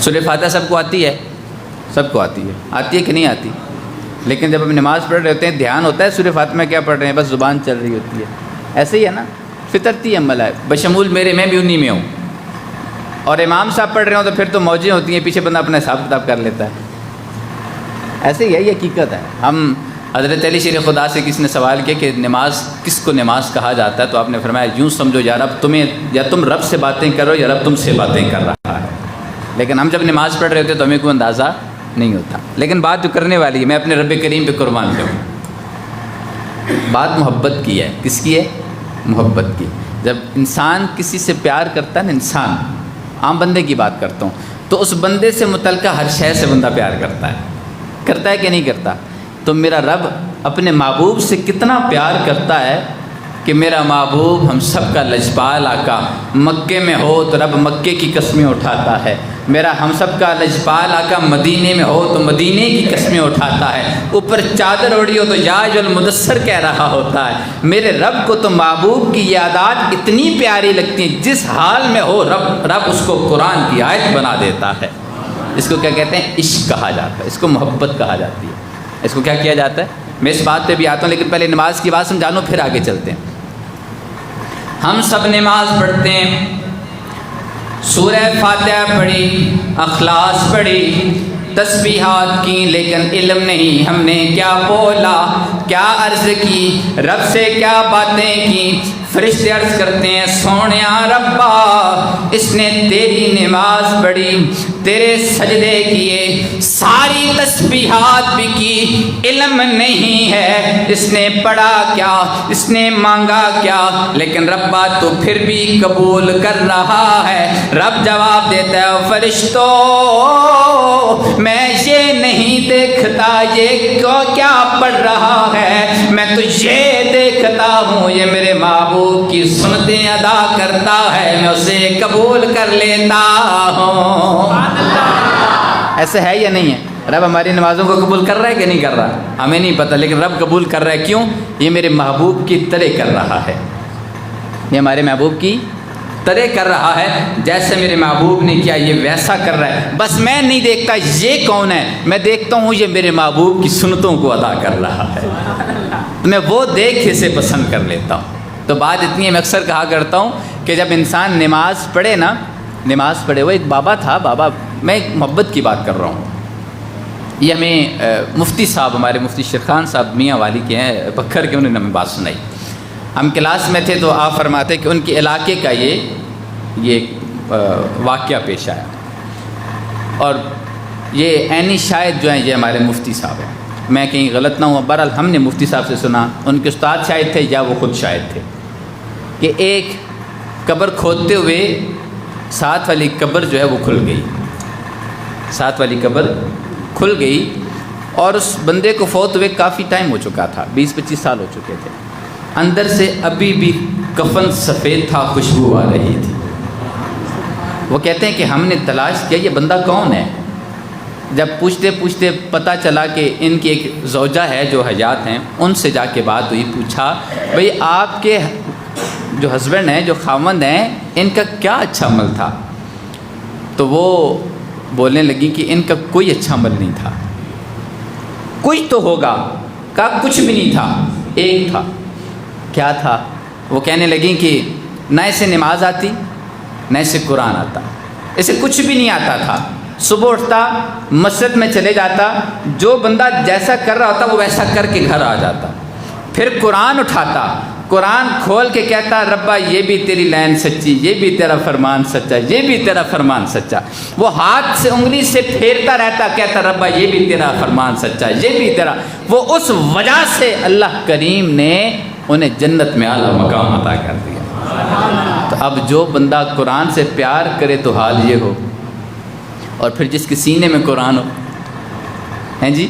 سورہ فاتحہ سب کو آتی ہے؟ سب کو آتی ہے کہ نہیں آتی؟ لیکن جب ہم نماز پڑھ رہے ہوتے ہیں دھیان ہوتا ہے سورہ فاتحہ میں کیا پڑھ رہے ہیں، بس زبان چل رہی ہوتی ہے. ایسے ہی ہے نا، فطرتی عمل ہے، بشمول میرے، میں بھی انہی میں ہوں. اور امام صاحب پڑھ رہے ہوں تو پھر تو موجیں ہوتی ہیں، پیچھے بندہ اپنا حساب کتاب کر لیتا ہے. ایسے ہی ہے، یہ حقیقت ہے. ہم حضرت علی شیر خدا سے کسی نے سوال کیا کہ نماز کس کو نماز کہا جاتا ہے، تو آپ نے فرمایا یوں سمجھو یا رب تمہیں، یا تم رب سے باتیں کرو یا رب تم سے باتیں کر رہا ہے. لیکن ہم جب نماز پڑھ رہے ہوتے تو ہمیں کوئی اندازہ نہیں ہوتا. لیکن بات جو کرنے والی ہے، میں اپنے رب کریم پہ قربان کروں، بات محبت کی ہے. کس کی ہے؟ محبت کی. جب انسان کسی سے پیار کرتا ہے نا، انسان، عام بندے کی بات کرتا ہوں، تو اس بندے سے متعلقہ ہر شے سے بندہ پیار کرتا ہے کہ نہیں کرتا؟ تو میرا رب اپنے محبوب سے کتنا پیار کرتا ہے کہ میرا محبوب ہم سب کا لجپال آقا مکے میں ہو تو رب مکے کی قسمیں اٹھاتا ہے، میرا ہم سب کا لجپال آقا مدینے میں ہو تو مدینے کی قسمیں اٹھاتا ہے، اوپر چادر اوڑھی ہو تو یا ایھا المدثر کہہ رہا ہوتا ہے. میرے رب کو تو محبوب کی یادات اتنی پیاری لگتی ہیں، جس حال میں ہو رب اس کو قرآن کی آیت بنا دیتا ہے. اس کو کیا کہتے ہیں؟ عشق کہا جاتا ہے، اس کو محبت کہا جاتی ہے. اس کو کیا کیا جاتا ہے؟ میں اس بات پہ بھی آتا ہوں، لیکن پہلے نماز کی بات سمجھا لوں پھر آگے چلتے ہیں. ہم سب نماز پڑھتے ہیں، سورہ فاتحہ پڑھی، اخلاص پڑھی، تسبیحات کی، لیکن علم نہیں ہم نے کیا بولا، کیا عرض کی، رب سے کیا باتیں کی. فرشتے عرض کرتے ہیں سونیا ربا اس نے تیری نماز پڑھی، تیرے سجدے کیے، ساری تسبیحات بھی کی، علم نہیں ہے اس نے پڑھا کیا، اس نے مانگا کیا، لیکن ربا تو پھر بھی قبول کر رہا ہے. رب جواب دیتا ہے فرشتوں میں یہ نہیں دیکھتا یہ کیا پڑھ رہا ہے، میں تو یہ دیکھتا ہوں یہ میرے محبوب کی سنتیں ادا کرتا ہے، میں اسے قبول کر لیتا ہوں. ایسے ہے یا نہیں ہے؟ رب ہماری نمازوں کو قبول کر رہا ہے کہ نہیں کر رہا؟ ہمیں نہیں پتہ، لیکن رب قبول کر رہا ہے. کیوں؟ یہ میرے محبوب کی طرح کر رہا ہے، یہ ہمارے محبوب کی طرح کر رہا ہے. جیسے میرے محبوب نے کیا یہ ویسا کر رہا ہے. بس میں نہیں دیکھتا یہ کون ہے، میں دیکھتا ہوں یہ میرے محبوب کی سنتوں کو ادا کر رہا ہے، میں وہ دیکھ اسے پسند کر لیتا ہوں. تو بات اتنی ہے، میں اکثر کہا کرتا ہوں کہ جب انسان نماز پڑھے نا، نماز پڑھے، وہ ایک بابا تھا، بابا، میں ایک محبت کی بات کر رہا ہوں. یہ ہمیں مفتی صاحب، ہمارے مفتی شیرخان صاحب میاں والی کے ہیں بکھر کے، انہوں نے ہمیں بات سنائی. ہم کلاس میں تھے تو آپ فرماتے کہ ان کے علاقے کا یہ واقعہ پیش آیا، اور یہ عینی شاہد جو ہیں یہ ہمارے مفتی صاحب ہیں. میں کہیں غلط نہ ہوں، بہرحال ہم نے مفتی صاحب سے سنا، ان کے استاد شاہد تھے یا وہ خود شاہد تھے، کہ ایک قبر کھودتے ہوئے ساتھ والی قبر جو ہے وہ کھل گئی، ساتھ والی قبر کھل گئی، اور اس بندے کو فوت ہوئے کافی ٹائم ہو چکا تھا، 20-25 سال ہو چکے تھے. اندر سے ابھی بھی کفن سفید تھا، خوشبو آ رہی تھی. وہ کہتے ہیں کہ ہم نے تلاش کیا یہ بندہ کون ہے. جب پوچھتے پوچھتے پتہ چلا کہ ان کی ایک زوجہ ہے جو حیات ہیں، ان سے جا کے بات ہوئی، پوچھا بھئی آپ کے جو ہسبینڈ ہیں، جو خاوند ہیں، ان کا کیا اچھا عمل تھا؟ تو وہ بولنے لگی کہ ان کا کوئی اچھا عمل نہیں تھا. کچھ تو ہوگا، کہا کچھ بھی نہیں تھا، ایک تھا. کیا تھا؟ وہ کہنے لگیں کہ نہ اسے نماز آتی، نہ اسے قرآن آتا، اسے کچھ بھی نہیں آتا تھا. صبح اٹھتا، مسجد میں چلے جاتا، جو بندہ جیسا کر رہا ہوتا وہ ویسا کر کے گھر آ جاتا. پھر قرآن اٹھاتا، قرآن کھول کے کہتا ربا یہ بھی تیری لائن سچی، یہ بھی تیرا فرمان سچا، یہ بھی تیرا فرمان سچا. وہ ہاتھ سے انگلی سے پھیرتا رہتا، کہتا ربا یہ بھی تیرا فرمان سچا، یہ بھی تیرا. وہ اس وجہ سے اللہ کریم نے انہیں جنت میں اعلیٰ مقام عطا کر دیا. تو اب جو بندہ قرآن سے پیار کرے تو حال یہ ہو، اور پھر جس کے سینے میں قرآن ہو، ہیں جی.